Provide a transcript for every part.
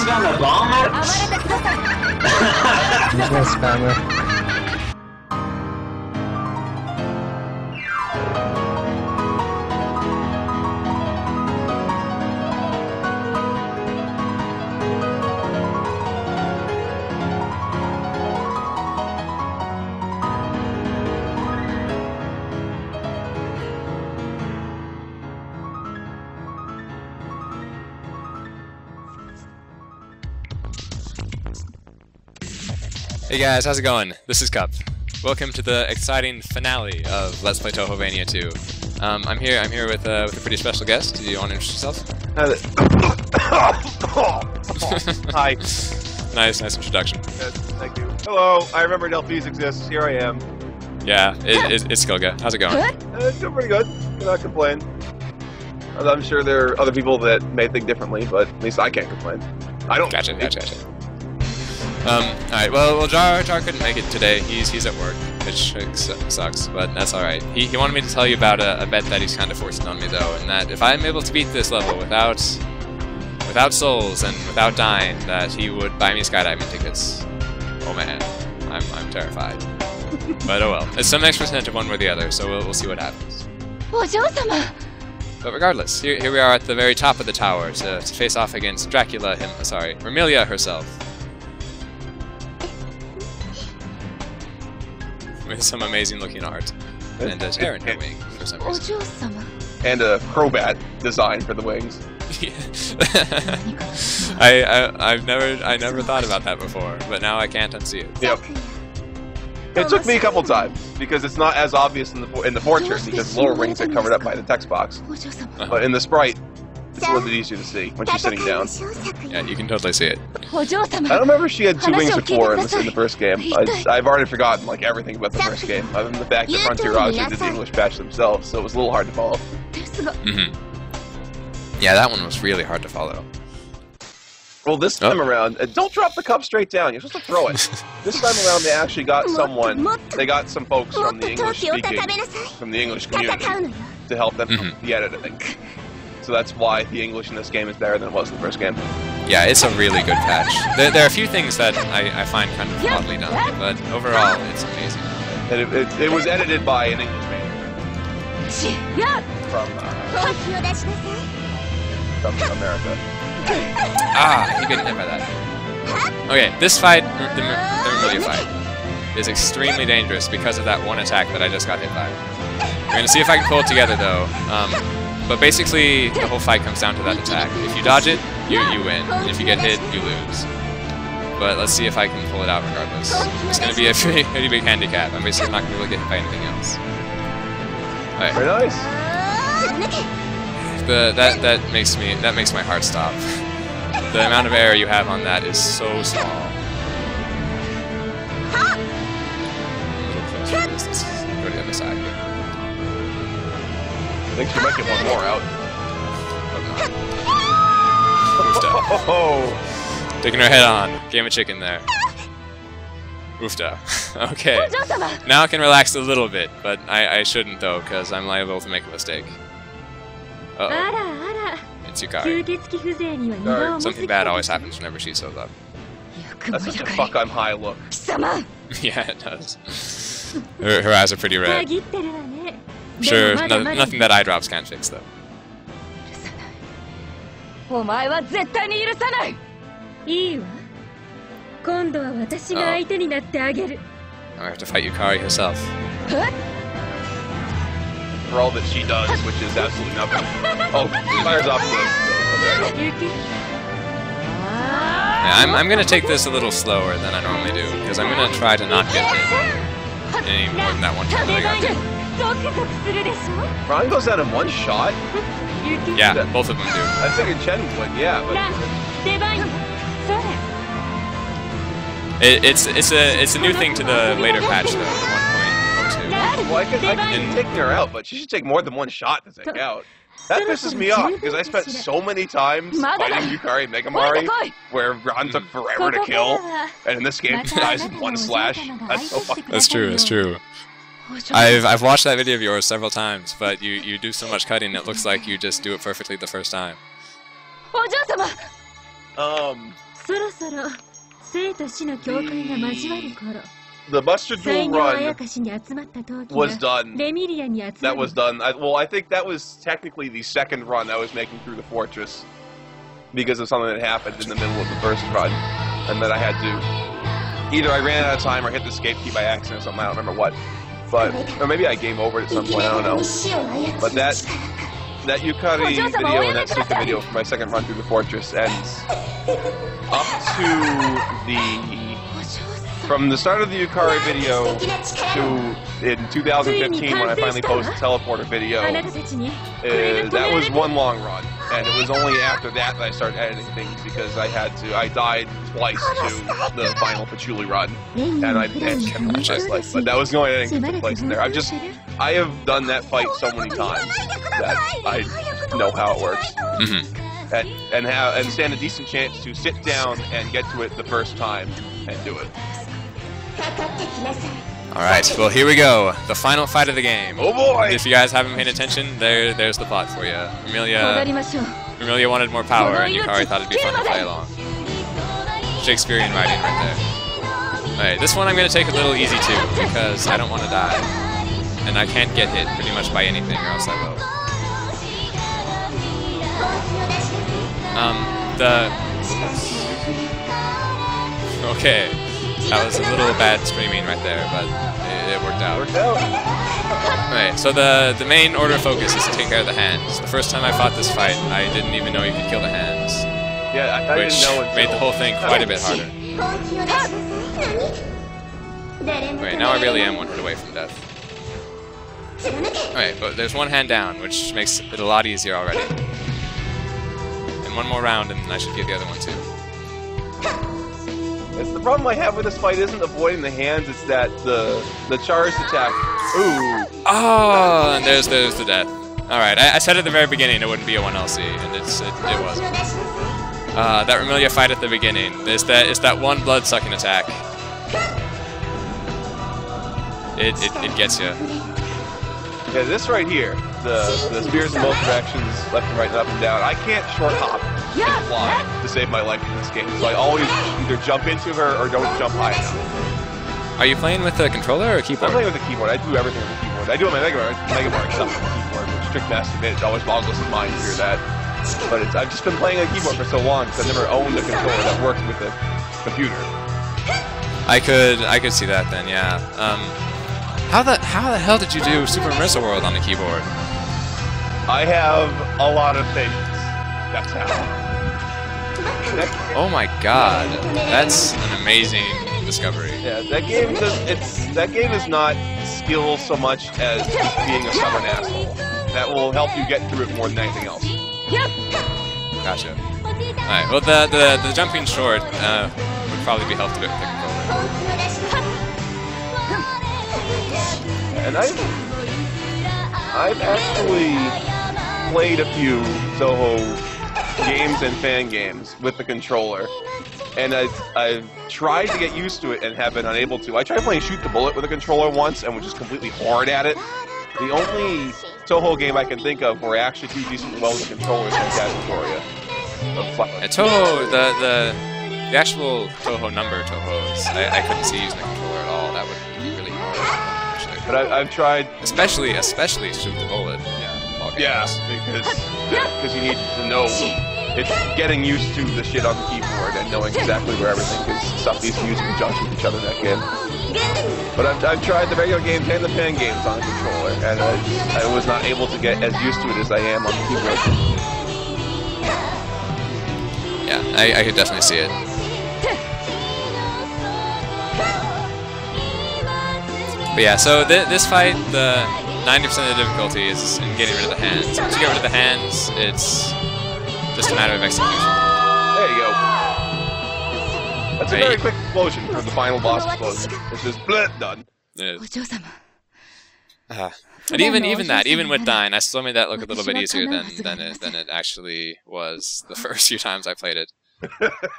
spam the gauntlet? He's no spammer. Hey guys, how's it going? This is Cup. Welcome to the exciting finale of Let's Play Touhouvania 2. I'm here with a pretty special guest. Do you want to introduce yourself? Hi. Nice introdction. Yes, thank you. Hello, I remember Delphise exists. Here I am. Yeah, it's Skilga. How's it going? It's doing pretty good. Cannot complain. I'm sure there are other people that may think differently, but at least I can't complain. I don't. Gotcha. Alright, well, Jar couldn't make it today. He's at work, which sucks, but that's alright. He wanted me to tell you about a bet that he's kind of forcing on me, though, and that if I'm able to beat this level without souls and without dying, that he would buy me skydiving tickets. Oh man, I'm terrified. But oh well. It's some next percent of one way or the other, so we'll see what happens. But regardless, here we are at the very top of the tower to face off against Remilia herself. With some amazing looking art. And a tear in her wing for some reason. And a Crobat design for the wings. I never thought about that before, but now I can't unsee it. Yep. It took me a couple times because it's not as obvious in the portrait because lower wings are covered up by the text box. But in the sprite, it's a little bit easier to see when she's sitting down. Yeah, you can totally see it. I don't remember if she had two wings before in the first game. I've already forgotten like everything about the first game, other than the fact that Frontier obviously did the English patch themselves, so it was a little hard to follow. Yeah, that one was really hard to follow. Well, this time around, don't drop the cup straight down. You're supposed to throw it. This time around, they actually got they got some folks from the English community to help them with the editing. So that's why the English in this game is better than it was in the first game. Yeah, it's a really good patch. There are a few things that I find kind of oddly done, but overall, it's amazing. And it was edited by an English man from America. Ah, he couldn't hit by that. Okay, this fight, the Remilia fight, is extremely dangerous because of that one attack that I just got hit by. We're gonna see if I can pull it together though. But basically, the whole fight comes down to that attack. If you dodge it, you win. And if you get hit, you lose. But let's see if I can pull it out regardless. It's going to be a pretty big handicap. I'm basically not going to be able to get hit by anything else. Alright. Very nice. That makes my heart stop. The amount of air you have on that is so small. A little closer. Let's go to the other side here. I think she might get one more out. Oh, taking her head on. Game of chicken there. Oofda. Okay. Now I can relax a little bit, but I shouldn't though, because I'm liable to make a mistake. Uh-oh. It's Yukari. Something bad always happens whenever she shows up. That's such a fuck I'm high look. Yeah, it does. Her eyes are pretty red. Sure, nothing that eye drops can't fix, though. I have to fight Yukari herself. For all that she does, which is absolutely nothing. Oh, fires off Yeah, I'm gonna take this a little slower than I normally do, because I'm gonna try to not get hit any more than that one time that I got hit. Ron goes out in one shot? Yeah, both of them do. I figured Chen would, yeah, but... It's a new thing to the later patch, though, the 1.02. Well, I can take her out, but she should take more than one shot to take out. That pisses me off, because I spent so many times fighting Yukari Megamari, where Ron took forever to kill, and in this game he dies in one slash. That's so fucking... That's true. I've watched that video of yours several times, but you do so much cutting, it looks like you just do it perfectly the first time. The Buster Duel run was done. That was done. Well, I think that was technically the second run I was making through the fortress because of something that happened in the middle of the first run, and that I had to either I ran out of time or hit the escape key by accident or something. I don't remember what, but or maybe I game over it at some point. I don't know. But that Yukari video and that Suka video for my second run through the fortress, and up to from the start of the Yukari video to in 2015 when I finally posted the teleporter video, that was one long run, and it was only after that I started editing things because I died twice to the final Patchouli run, and I kept much life, but that was the only editing that took place in there. I have done that fight so many times that I know how it works. And stand a decent chance to sit down and get to it the first time and do it. Alright, well here we go. The final fight of the game. Oh boy! If you guys haven't paid attention, there's the plot for you. Remilia wanted more power, and Yukari thought it'd be fun to play along. Shakespearean writing right there. Alright, this one I'm going to take a little easy too, because I don't want to die. And I can't get hit pretty much by anything, or else I will. Okay, that was a little bad screaming right there, but it worked out. Alright, so the main order of focus is to take care of the hands. The first time I fought this fight, I didn't even know you could kill the hands. Yeah, I which didn't know until made the whole thing quite a bit harder. Alright, now I really am one hit away from death. Alright, but there's one hand down, which makes it a lot easier already. And one more round, and I should get the other one too. It's the problem I have with this fight isn't avoiding the hands, it's that the charged attack. Ooh. Oh, and there's the death. Alright, I said at the very beginning it wouldn't be a 1LC, and it wasn't. That Remilia fight at the beginning, it's that one blood-sucking attack. It gets you. Yeah, this right here, the spears in both directions, left and right and up and down, I can't short hop and fly to save my life in this game, so I always either jump into her or don't jump high enough. Are you playing with a controller or a keyboard? I'm playing with a keyboard. I do everything with a keyboard. I do it on my Mega Mark stuff with a keyboard, which Trick Master admit, it always boggles his mind to hear that. But I've just been playing a keyboard for so long because I've never owned a controller that works with a computer. I could see that then, yeah. How the hell did you do Super Immersive World on the keyboard? I have a lot of things. That's how. Oh my god, that's an amazing discovery. Yeah, that game is not skill so much as just being a stubborn asshole. That will help you get through it more than anything else. Gotcha. Alright, well the jumping short would probably be helped a bit with the controller. And I've actually played a few Touhou games and fan games with the controller, and I've tried to get used to it and have been unable to. I tried playing Shoot the Bullet with a controller once and was just completely horrid at it. The only Touhou game I can think of where I actually do decently well with the controller is Phantasmagoria. Touhou, the actual Touhou number Touhous, I couldn't see using the controller at all. That would be really hard. But I've tried, especially Shoot the Bullet. Yeah, because you need to know. It's getting used to the shit on the keyboard and knowing exactly where everything is. Stuff needs to use in conjunction with each other in that game. But I've tried the regular games and the fan games on the controller, and I was not able to get as used to it as I am on the keyboard. Yeah, I could definitely see it. But yeah, so this fight, the 90% of the difficulty is in getting rid of the hands. Once you get rid of the hands, it's just a matter of execution. There you go. That's a very quick explosion for the final boss explosion. It's just bleh, done. It is. And even with dying, I still made that look a little bit easier than it actually was the first few times I played it.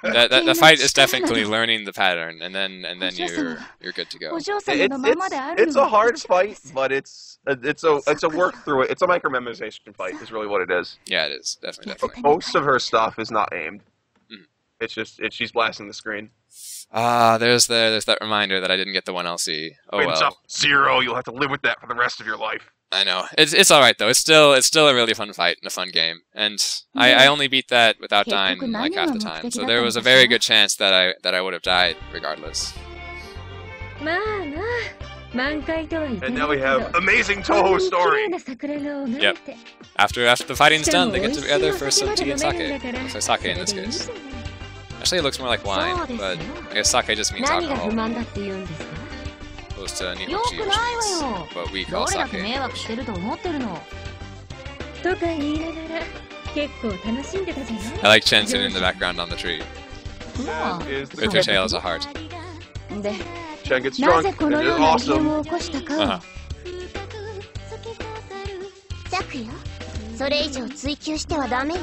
The fight is definitely learning the pattern, and then you're good to go. It's a hard fight, but it's a work through it. It's a micromemorization fight. Is really what it is. Yeah, it is definitely. Most of her stuff is not aimed. she's blasting the screen. There's that reminder that I didn't get the 1LC. Oh Wins well. up 0. You'll have to live with that for the rest of your life. I know. It's all right though. It's still a really fun fight and a fun game. And I only beat that without dying like half the time. So there was a very good chance that I would have died regardless. And now we have amazing Touhou story. Yep. After the fighting's done, they get together for some tea and sake. So sake in this case. Actually, it looks more like wine, but I guess sake just means alcohol. Opposed to ninochi, which means what we call sake. I like Chen sitting in the background on the tree. With her tail as a heart. Chen gets drunk, and it's awesome. Uh-huh.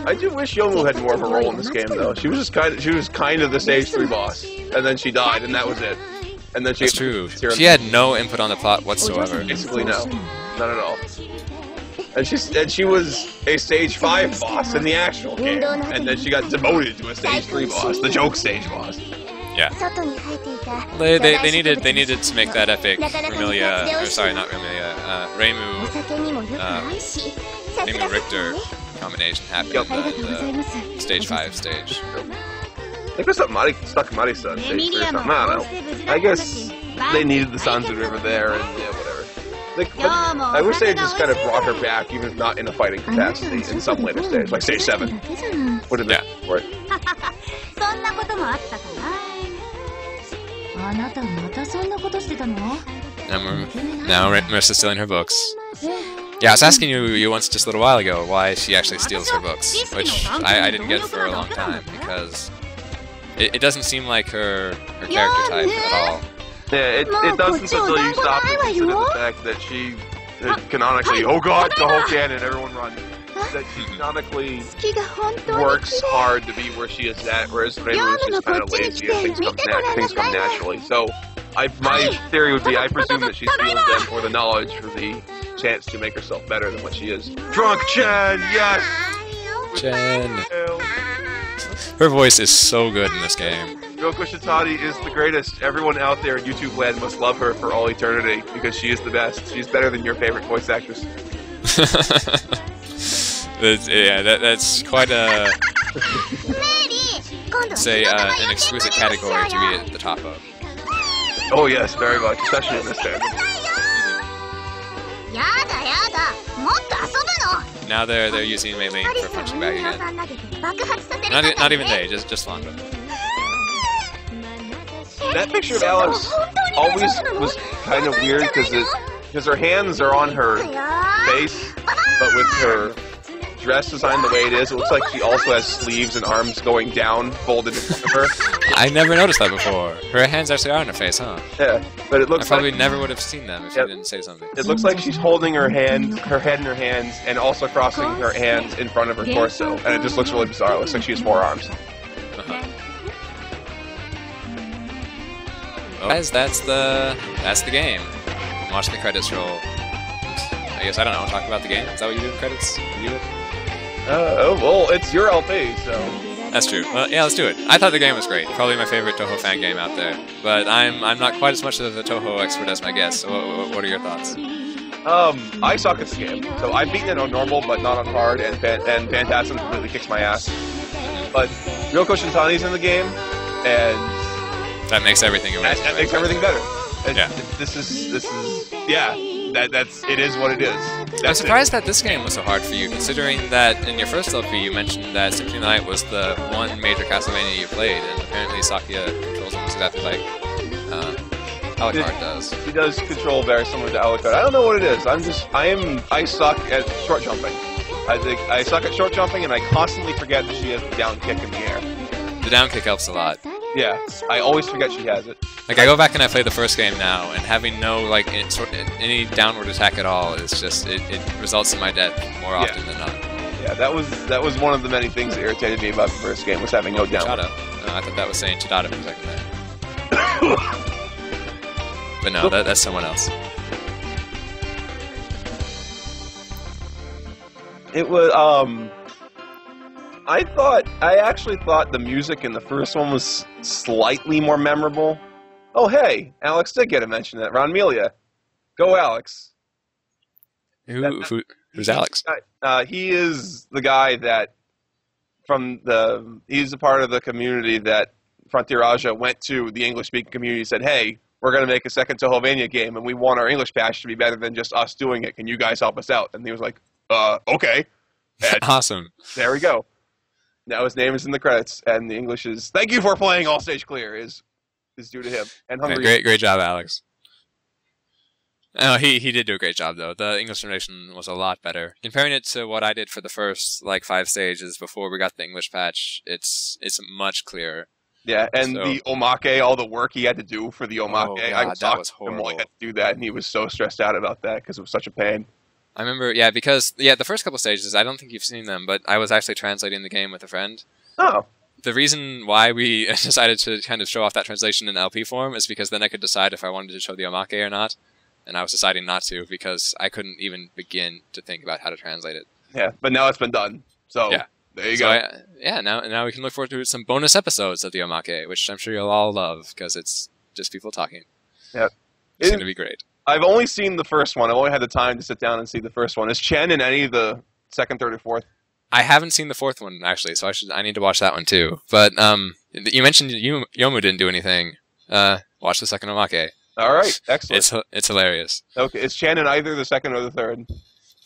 I do wish Yomu had more of a role in this game, though. She was kind of the stage 3 boss, and then she died, and that was it. And then That's true. She had no input on the plot whatsoever. Basically, no, not at all. And she was a stage 5 boss in the actual game, and then she got demoted to a stage 3 boss, the joke stage boss. Yeah. They needed to make that epic Remilia, or sorry, not Remilia, Reimu Richter combination happen in the stage 5 stage. I think it was Sakamari-san stage 3 or something. I don't know. I guess they needed the Sanzu River there, and yeah, whatever. I wish they had just kind of brought her back, even if not in a fighting capacity, in some later stage, like stage 7. What did that for it? Now Marissa's stealing her books. Yeah, I was asking you once just a little while ago why she actually steals her books, which I didn't get for a long time, because it doesn't seem like her character type at all. Yeah, it doesn't until you stop and consider the fact that she canonically, oh god, the whole canon, everyone run. That she canonically works hard to be where she is at, whereas Reimu is just kind of lazy and things come naturally. So, my theory would be, I presume that she steals them for the knowledge, for the chance to make herself better than what she is. Drunk Chen, yes! Chen. Her voice is so good in this game. Ryoko Shitani is the greatest. Everyone out there in YouTube land must love her for all eternity, because she is the best. She's better than your favorite voice actress. That's quite a... say, an exquisite category to be at the top of. Oh yes, very much, especially in this game. Now they're using Maid for punching bag again. Not even they, just Fonda. That picture of Alex always was kind of weird because her hands are on her face, but with her dress designed the way it is, it looks like she also has sleeves and arms going down, folded in front of her. I never noticed that before. Her hands actually are on her face, huh? Yeah, but it looks I probably never would have seen them if you didn't say something. It looks like she's holding her head in her hands, and also crossing her hands in front of her torso, and it just looks really bizarre. It looks like she has 4 arms. Well, guys, that's the game. Watch the credits roll. I guess, I don't know, talk about the game? Is that what you do in credits? You do it? Well, it's your LP, so... That's true. Well, yeah, let's do it. I thought the game was great. Probably my favorite Touhou fan game out there. But I'm not quite as much of a Touhou expert as my guest, so what are your thoughts? I suck at the game. So I've beaten it on normal, but not on hard, and Phantasm completely kicks my ass. But Ryoko Shintani's in the game, and... That makes everything that makes everything better. And yeah. It is what it is. I'm surprised that this game was so hard for you, considering that in your first LP you mentioned that Symphony of the Night was the one major Castlevania you played, and apparently Sakuya controls almost exactly like Alucard does. He does control very similar to Alucard. I don't know what it is. I suck at short jumping. I suck at short jumping, and I constantly forget that she has the down kick in the air. The down kick helps a lot. Yeah, I always forget she has it. Like, I go back and I play the first game now, and having no, like, any downward attack at all is just, it results in my death more often than not. Yeah, that was one of the many things that irritated me about the first game, was having no downward. I thought that was saying Chidata for a second there. But no, that's someone else. It was, I actually thought the music in the first one was slightly more memorable. Oh, hey, Alex did get a mention at Remilia. Go, Alex. Who's Alex? He is the guy that he's a part of the community that Frontier Asia went to the English-speaking community and said, hey, we're going to make a second Touhouvania game, and we want our English patch to be better than just us doing it. Can you guys help us out? And he was like, okay. And awesome. There we go. Now his name is in the credits, and the English is, thank you for playing All Stage Clear, is due to him. And Hungary. Great job, Alex. Oh, he did do a great job, though. The English translation was a lot better. Comparing it to what I did for the first, 5 stages before we got the English patch, it's much clearer. Yeah, and the omake, all the work he had to do for the omake, oh, God, that was horrible. Him while he had to do that, and he was so stressed out about that because it was such a pain. I remember, yeah, because, the first couple stages, I don't think you've seen them, but I was actually translating the game with a friend. Oh. The reason why we decided to kind of show off that translation in LP form is because then I could decide if I wanted to show the omake or not, and I was deciding not to because I couldn't even begin to think about how to translate it. Yeah, but now it's been done, so yeah. There you go. Now we can look forward to some bonus episodes of the omake, which I'm sure you'll all love because it's just people talking. Yeah, it's going to be great. I've only seen the first one. I've only had the time to sit down and see the first one. Is Chen in any of the second, third, or fourth? I haven't seen the fourth one actually, so I need to watch that one too. But you mentioned Yomu didn't do anything. Watch the second omake. All right, excellent. It's hilarious. Okay, is Chen in either the second or the third?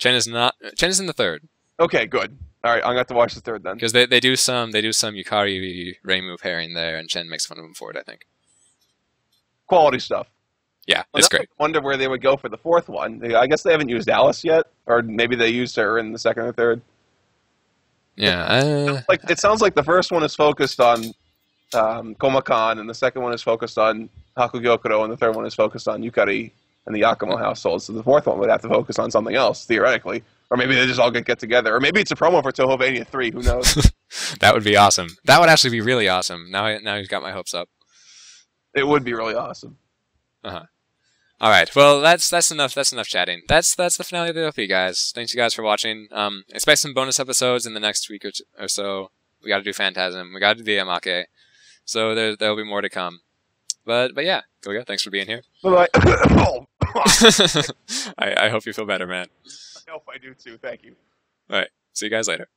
Chen is not. Chen is in the third. Okay, good. All right, I'm gonna have to watch the third then. Because they do some Yukari Reimu pairing there, and Chen makes fun of him for it. I think. Quality stuff. Yeah, it's great. I wonder where they would go for the fourth one. I guess they haven't used Alice yet, or maybe they used her in the second or third. Yeah. It sounds like the first one is focused on Komakan, and the second one is focused on Hakugyokuro, and the third one is focused on Yukari and the Yakumo household. So the fourth one would have to focus on something else, theoretically. Or maybe they just all get together. Or maybe it's a promo for Touhouvania 3, who knows? That would be awesome. That would actually be really awesome. Now you've got my hopes up. It would be really awesome. Uh-huh. All right. Well, that's enough. That's enough chatting. That's the finale of the LP, guys. Thanks you guys for watching. Expect some bonus episodes in the next week or so. We got to do Phantasm. We got to do the Amake. So there'll be more to come. But yeah, Goga, thanks for being here. Bye. I hope you feel better, man. I hope I do too. Thank you. All right. See you guys later.